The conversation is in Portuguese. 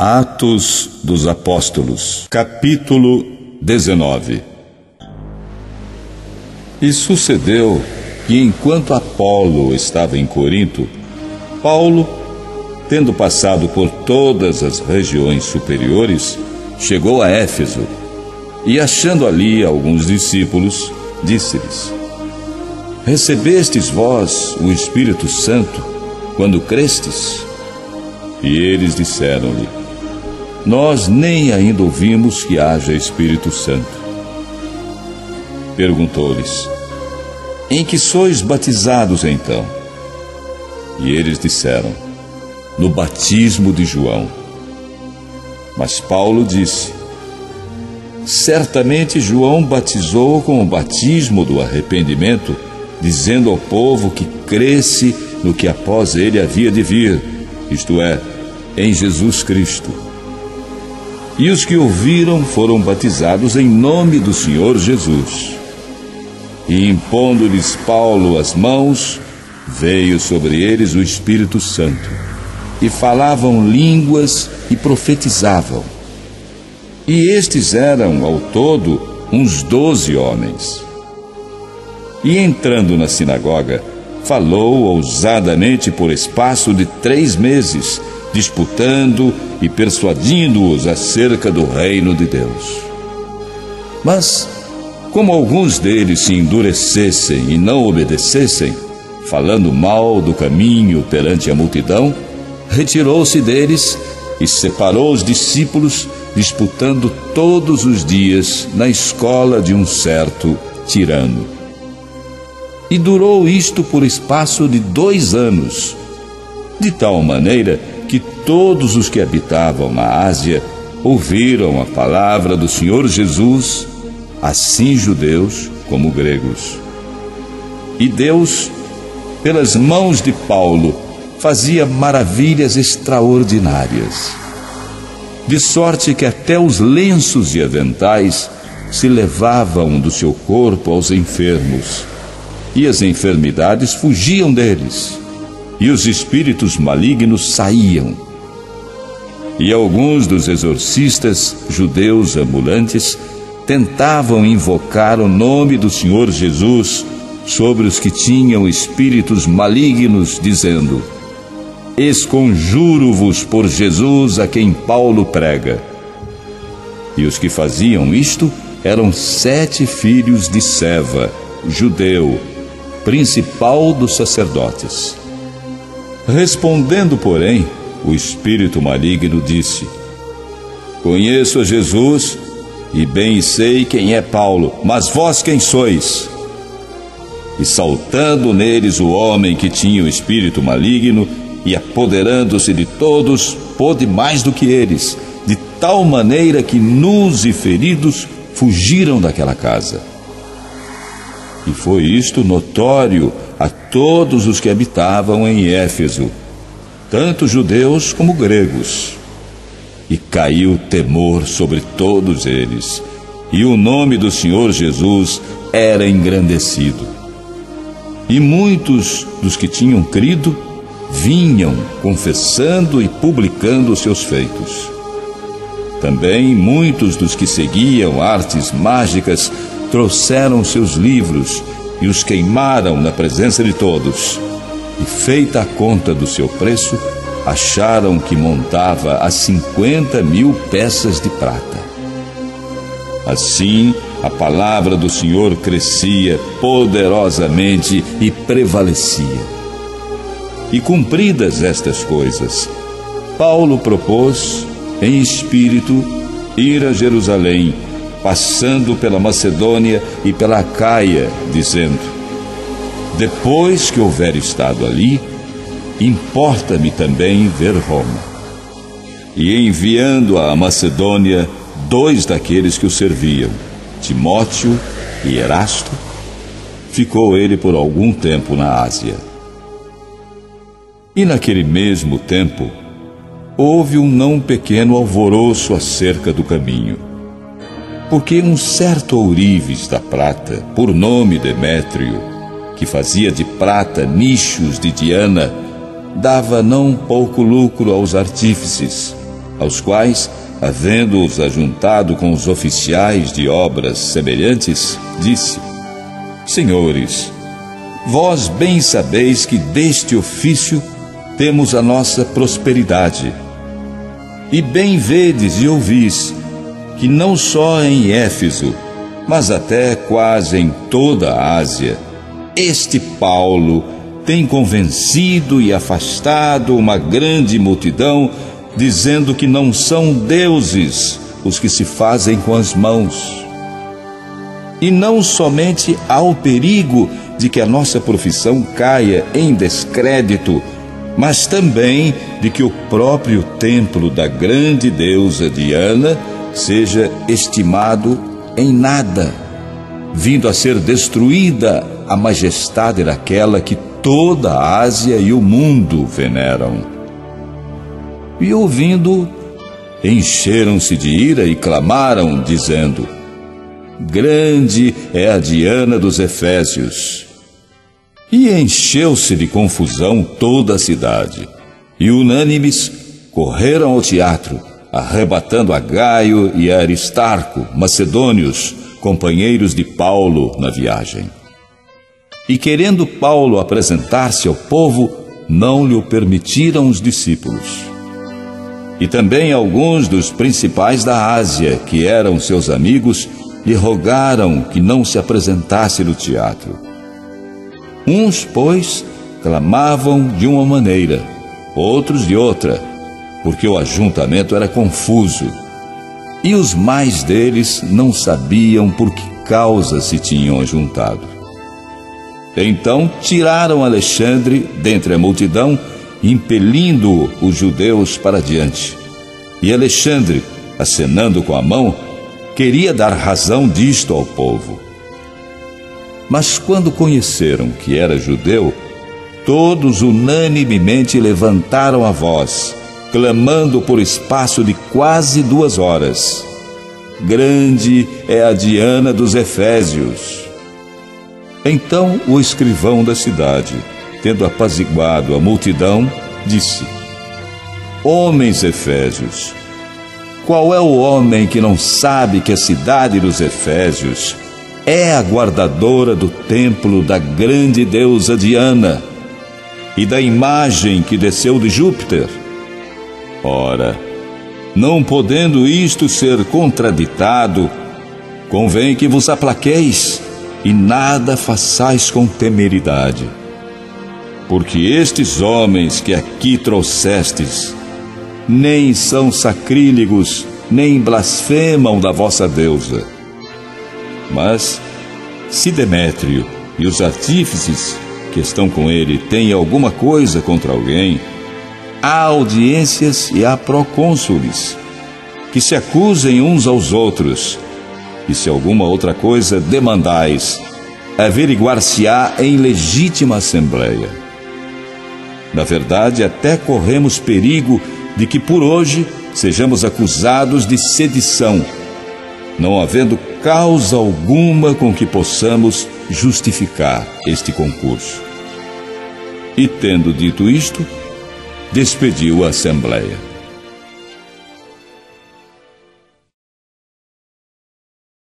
Atos dos Apóstolos, capítulo 19. E sucedeu que, enquanto Apolo estava em Corinto, Paulo, tendo passado por todas as regiões superiores, chegou a Éfeso e, achando ali alguns discípulos, disse-lhes: Recebestes vós o Espírito Santo quando crestes? E eles disseram-lhe: Nós nem ainda ouvimos que haja Espírito Santo. Perguntou-lhes: Em que sois batizados então? E eles disseram: No batismo de João. Mas Paulo disse: Certamente João batizou com o batismo do arrependimento, dizendo ao povo que cresce no que após ele havia de vir, isto é, em Jesus Cristo. E os que ouviram foram batizados em nome do Senhor Jesus. E impondo-lhes Paulo as mãos, veio sobre eles o Espírito Santo, e falavam línguas e profetizavam. E estes eram, ao todo, uns 12 homens. E entrando na sinagoga, falou ousadamente por espaço de 3 meses, disputando e persuadindo-os acerca do reino de Deus. Mas, como alguns deles se endurecessem e não obedecessem, falando mal do caminho perante a multidão, retirou-se deles e separou os discípulos, disputando todos os dias na escola de um certo tirano. E durou isto por espaço de 2 anos, de tal maneira que todos os que habitavam na Ásia ouviram a palavra do Senhor Jesus, assim judeus como gregos. E Deus, pelas mãos de Paulo, fazia maravilhas extraordinárias, de sorte que até os lenços e aventais se levavam do seu corpo aos enfermos, e as enfermidades fugiam deles, e os espíritos malignos saíam. E alguns dos exorcistas judeus ambulantes tentavam invocar o nome do Senhor Jesus sobre os que tinham espíritos malignos, dizendo: Esconjuro-vos por Jesus a quem Paulo prega. E os que faziam isto eram 7 filhos de Seva, judeu, principal dos sacerdotes. Respondendo, porém, o espírito maligno disse: Conheço a Jesus e bem sei quem é Paulo, mas vós quem sois? E saltando neles o homem que tinha o espírito maligno, e apoderando-se de todos, pôde mais do que eles, de tal maneira que nus e feridos fugiram daquela casa. E foi isto notório a todos os que habitavam em Éfeso, tanto judeus como gregos. E caiu temor sobre todos eles, e o nome do Senhor Jesus era engrandecido. E muitos dos que tinham crido vinham confessando e publicando os seus feitos. Também muitos dos que seguiam artes mágicas trouxeram seus livros e os queimaram na presença de todos. E, feita a conta do seu preço, acharam que montava a 50.000 peças de prata. Assim, a palavra do Senhor crescia poderosamente e prevalecia. E cumpridas estas coisas, Paulo propôs, em espírito, ir a Jerusalém, passando pela Macedônia e pela Acaia, dizendo: Depois que houver estado ali, importa-me também ver Roma. E enviando à Macedônia 2 daqueles que o serviam, Timóteo e Erasto, ficou ele por algum tempo na Ásia. E naquele mesmo tempo, houve um não pequeno alvoroço acerca do caminho, porque um certo ourives da prata, por nome Demétrio, que fazia de prata nichos de Diana, dava não pouco lucro aos artífices, aos quais, havendo-os ajuntado com os oficiais de obras semelhantes, disse: Senhores, vós bem sabeis que deste ofício temos a nossa prosperidade. E bem vedes e ouvis que não só em Éfeso, mas até quase em toda a Ásia, este Paulo tem convencido e afastado uma grande multidão, dizendo que não são deuses os que se fazem com as mãos. E não somente há o perigo de que a nossa profissão caia em descrédito, mas também de que o próprio templo da grande deusa Diana seja estimado em nada, vindo a ser destruída a majestade daquela que toda a Ásia e o mundo veneram. E ouvindo, encheram-se de ira e clamaram, dizendo: Grande é a Diana dos Efésios. E encheu-se de confusão toda a cidade, e unânimes correram ao teatro, arrebatando a Gaio e a Aristarco, macedônios, companheiros de Paulo na viagem. E querendo Paulo apresentar-se ao povo, não lhe o permitiram os discípulos. E também alguns dos principais da Ásia, que eram seus amigos, lhe rogaram que não se apresentasse no teatro. Uns, pois, clamavam de uma maneira, outros de outra, porque o ajuntamento era confuso, e os mais deles não sabiam por que causa se tinham ajuntado. Então tiraram Alexandre dentre a multidão, impelindo os judeus para diante. E Alexandre, acenando com a mão, queria dar razão disto ao povo. Mas quando conheceram que era judeu, todos unanimemente levantaram a voz, clamando por espaço de quase 2 horas: Grande é a Diana dos Efésios. Então o escrivão da cidade, tendo apaziguado a multidão, disse: Homens efésios, qual é o homem que não sabe que a cidade dos Efésios é a guardadora do templo da grande deusa Diana e da imagem que desceu de Júpiter? Ora, não podendo isto ser contraditado, convém que vos aplaqueis e nada façais com temeridade. Porque estes homens que aqui trouxestes nem são sacrílegos, nem blasfemam da vossa deusa. Mas, se Demétrio e os artífices que estão com ele têm alguma coisa contra alguém, há audiências e há procônsules, que se acusem uns aos outros, e se alguma outra coisa demandais, averiguar-se-á em legítima assembleia. Na verdade, até corremos perigo de que por hoje sejamos acusados de sedição, não havendo causa alguma com que possamos justificar este concurso. E tendo dito isto, despediu a assembleia.